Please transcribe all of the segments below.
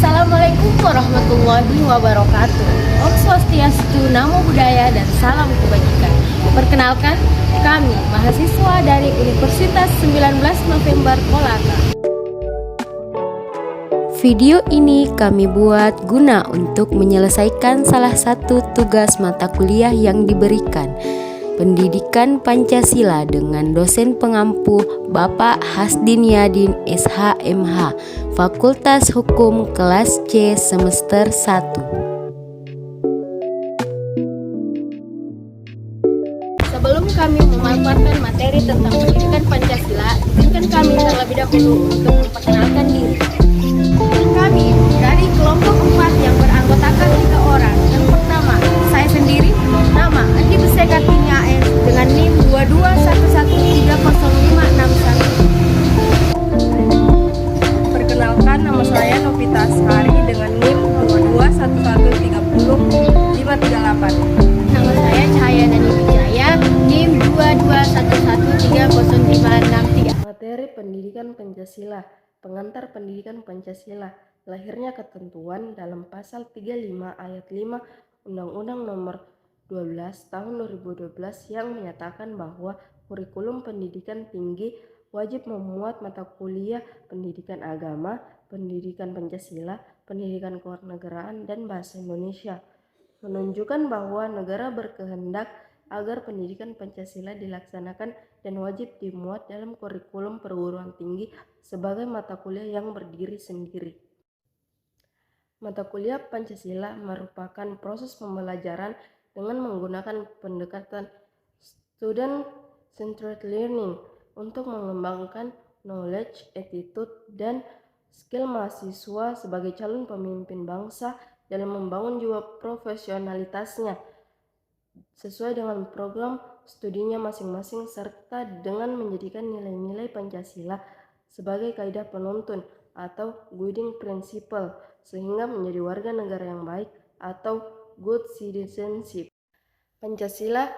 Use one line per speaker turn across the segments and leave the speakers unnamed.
Assalamualaikum warahmatullahi wabarakatuh. Om Swastiastu, Namo Buddhaya, dan salam kebajikan. Perkenalkan, kami mahasiswa dari Universitas 19 November Kolaka. Video ini kami buat guna untuk menyelesaikan salah satu tugas mata kuliah yang diberikan, Pendidikan Pancasila, dengan dosen pengampu Bapak Hasdin Yadin SHMH, Fakultas Hukum, kelas C semester 1. Sebelum kami memaparkan materi tentang pendidikan Pancasila, izinkan kami terlebih dahulu untuk memperkenalkan diri. Kami dari kelompok 4 yang beranggotakan 3 orang. Yang pertama, saya sendiri, nama Andi Besekartini AS dengan NIM 22113061. Perkenalkan, nama saya Novita Askari dengan NIM 2211305538. Nama saya Cahaya Dani Wijaya, NIM 2211305563. Materi Pendidikan Pancasila. Pengantar Pendidikan Pancasila. Lahirnya ketentuan dalam pasal 35 ayat 5 Undang-Undang Nomor 12 Tahun 2012 yang menyatakan bahwa kurikulum pendidikan tinggi wajib memuat mata kuliah pendidikan agama, pendidikan Pancasila, pendidikan kewarganegaraan, dan bahasa Indonesia. Menunjukkan bahwa negara berkehendak agar pendidikan Pancasila dilaksanakan dan wajib dimuat dalam kurikulum perguruan tinggi sebagai mata kuliah yang berdiri sendiri. Mata kuliah Pancasila merupakan proses pembelajaran dengan menggunakan pendekatan student-centered learning untuk mengembangkan knowledge, attitude, dan skill mahasiswa sebagai calon pemimpin bangsa dalam membangun jiwa profesionalitasnya sesuai dengan program studinya masing-masing, serta dengan menjadikan nilai-nilai Pancasila sebagai kaidah penuntun atau guiding principle sehingga menjadi warga negara yang baik atau good citizenship. Pancasila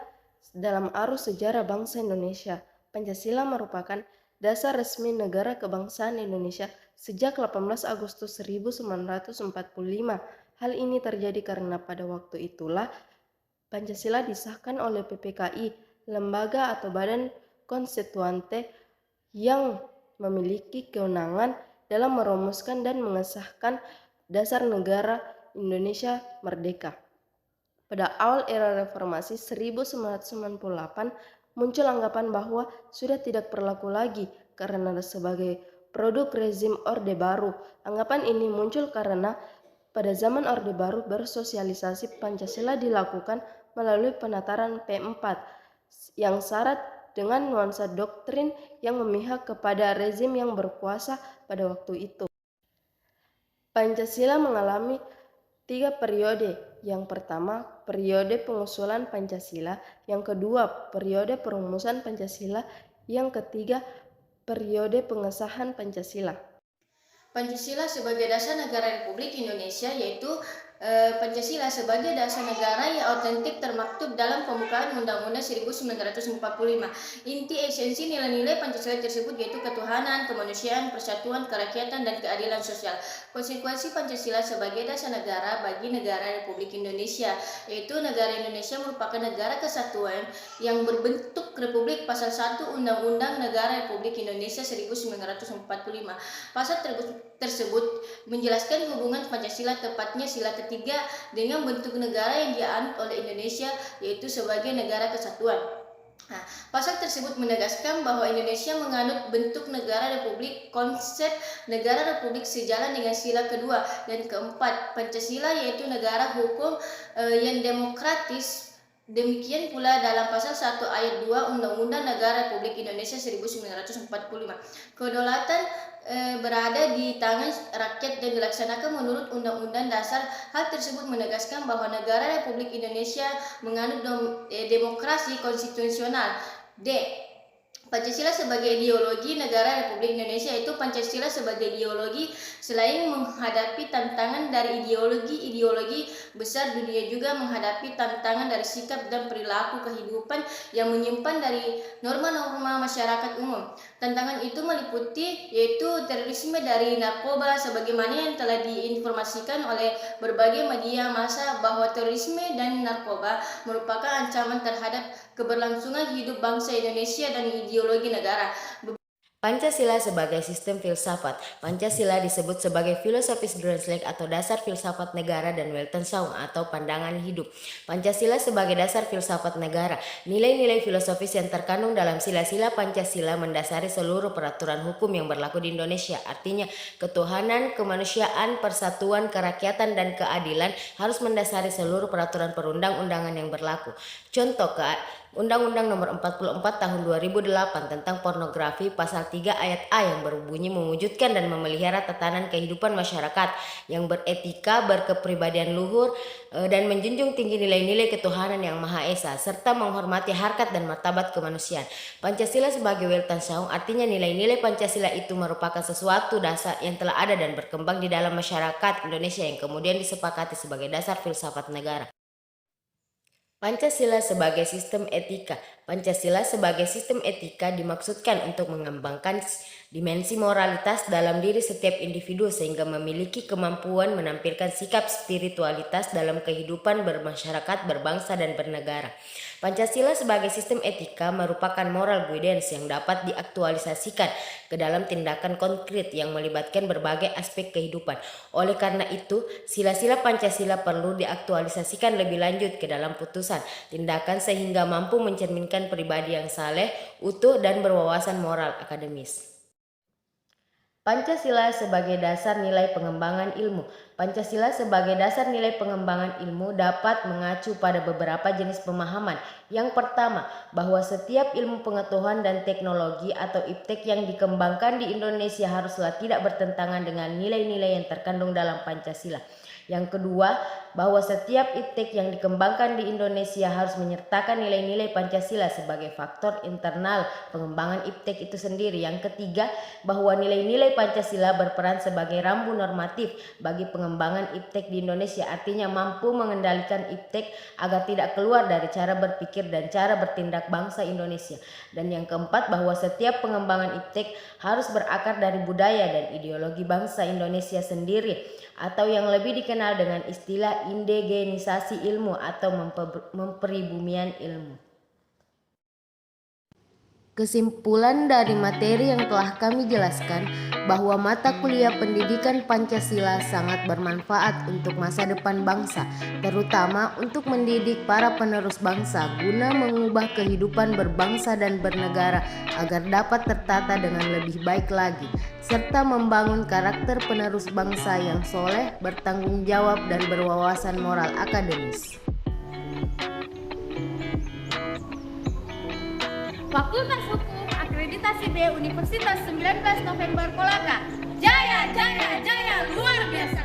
dalam arus sejarah bangsa Indonesia. Pancasila merupakan dasar resmi negara kebangsaan Indonesia sejak 18 Agustus 1945. Hal ini terjadi karena pada waktu itulah Pancasila disahkan oleh PPKI, lembaga atau badan konstituante yang memiliki kewenangan dalam merumuskan dan mengesahkan dasar negara Indonesia merdeka. Pada awal era reformasi 1998, muncul anggapan bahwa sudah tidak berlaku lagi karena sebagai produk rezim Orde Baru. Anggapan ini muncul karena pada zaman Orde Baru bersosialisasi Pancasila dilakukan melalui penataran P4 yang syarat dengan nuansa doktrin yang memihak kepada rezim yang berkuasa pada waktu itu. Pancasila mengalami 3 periode. Yang pertama, periode pengusulan Pancasila. Yang kedua, periode perumusan Pancasila. Yang ketiga, periode pengesahan Pancasila. Pancasila sebagai dasar negara Republik Indonesia, yaitu Pancasila sebagai dasar negara yang autentik termaktub dalam pembukaan Undang-Undang 1945. Inti esensi nilai-nilai Pancasila tersebut yaitu ketuhanan, kemanusiaan, persatuan, kerakyatan, dan keadilan sosial. Konsekuensi Pancasila sebagai dasar negara bagi negara Republik Indonesia, yaitu negara Indonesia merupakan negara kesatuan yang berbentuk republik. Pasal 1 Undang-Undang Negara Republik Indonesia 1945. Pasal tersebut menjelaskan hubungan Pancasila, tepatnya sila ketiga, dengan bentuk negara yang dianut oleh Indonesia, yaitu sebagai negara kesatuan. Pasal tersebut menegaskan bahwa Indonesia menganut bentuk negara republik. Konsep negara republik sejalan dengan sila kedua dan keempat Pancasila, yaitu negara hukum yang demokratis. Demikian pula dalam pasal 1 ayat 2 Undang-Undang Negara Republik Indonesia 1945. Kedaulatan berada di tangan rakyat dan dilaksanakan menurut Undang-Undang Dasar. Hal tersebut menegaskan bahwa negara Republik Indonesia menganut demokrasi konstitusional. D.
Pancasila sebagai ideologi negara Republik Indonesia, itu Pancasila sebagai ideologi selain menghadapi tantangan dari ideologi besar dunia, juga menghadapi tantangan dari sikap dan perilaku kehidupan yang menyimpan dari norma-norma masyarakat umum. Tantangan itu meliputi yaitu terorisme dari narkoba, sebagaimana yang telah diinformasikan oleh berbagai media massa bahwa terorisme dan narkoba merupakan ancaman terhadap keberlangsungan hidup bangsa Indonesia dan ideologi negara.
Pancasila sebagai sistem filsafat. Pancasila disebut sebagai filosofis Grundzüge atau dasar filsafat negara dan Weltanschauung atau pandangan hidup. Pancasila sebagai dasar filsafat negara. Nilai-nilai filosofis yang terkandung dalam sila-sila Pancasila mendasari seluruh peraturan hukum yang berlaku di Indonesia. Artinya, ketuhanan, kemanusiaan, persatuan, kerakyatan, dan keadilan harus mendasari seluruh peraturan perundang-undangan yang berlaku. Contoh, Undang-Undang Nomor 44 Tahun 2008 tentang pornografi pasal 3 ayat A yang berbunyi mewujudkan dan memelihara tatanan kehidupan masyarakat yang beretika, berkepribadian luhur, dan menjunjung tinggi nilai-nilai ketuhanan yang Maha Esa, serta menghormati harkat dan martabat kemanusiaan. Pancasila sebagai Weltanschauung artinya nilai-nilai Pancasila itu merupakan sesuatu dasar yang telah ada dan berkembang di dalam masyarakat Indonesia yang kemudian disepakati sebagai dasar filsafat negara. Pancasila sebagai sistem etika. Pancasila sebagai sistem etika dimaksudkan untuk mengembangkan dimensi moralitas dalam diri setiap individu sehingga memiliki kemampuan menampilkan sikap spiritualitas dalam kehidupan bermasyarakat, berbangsa, dan bernegara. Pancasila sebagai sistem etika merupakan moral guidance yang dapat diaktualisasikan ke dalam tindakan konkret yang melibatkan berbagai aspek kehidupan. Oleh karena itu, sila-sila Pancasila perlu diaktualisasikan lebih lanjut ke dalam putusan, tindakan sehingga mampu mencerminkan pribadi yang saleh, utuh, dan berwawasan moral akademis. Pancasila sebagai dasar nilai pengembangan ilmu. Pancasila sebagai dasar nilai pengembangan ilmu dapat mengacu pada beberapa jenis pemahaman. Yang pertama, bahwa setiap ilmu pengetahuan dan teknologi atau iptek yang dikembangkan di Indonesia haruslah tidak bertentangan dengan nilai-nilai yang terkandung dalam Pancasila. Yang kedua, bahwa setiap iptek yang dikembangkan di Indonesia harus menyertakan nilai-nilai Pancasila sebagai faktor internal pengembangan iptek itu sendiri. Yang ketiga, bahwa nilai-nilai Pancasila berperan sebagai rambu normatif bagi pengembangan iptek di Indonesia, artinya mampu mengendalikan iptek agar tidak keluar dari cara berpikir dan cara bertindak bangsa Indonesia. Dan yang keempat, bahwa setiap pengembangan iptek harus berakar dari budaya dan ideologi bangsa Indonesia sendiri, atau yang lebih dikenal dengan istilah indigenisasi ilmu atau memperibumian ilmu. Kesimpulan dari materi yang telah kami jelaskan bahwa mata kuliah pendidikan Pancasila sangat bermanfaat untuk masa depan bangsa, terutama untuk mendidik para penerus bangsa guna mengubah kehidupan berbangsa dan bernegara agar dapat tertata dengan lebih baik lagi, serta membangun karakter penerus bangsa yang soleh, bertanggung jawab, dan berwawasan moral akademis.
Fakultas Hukum Akreditasi B Universitas 19 November Kolaka. Jaya, jaya, jaya, luar biasa.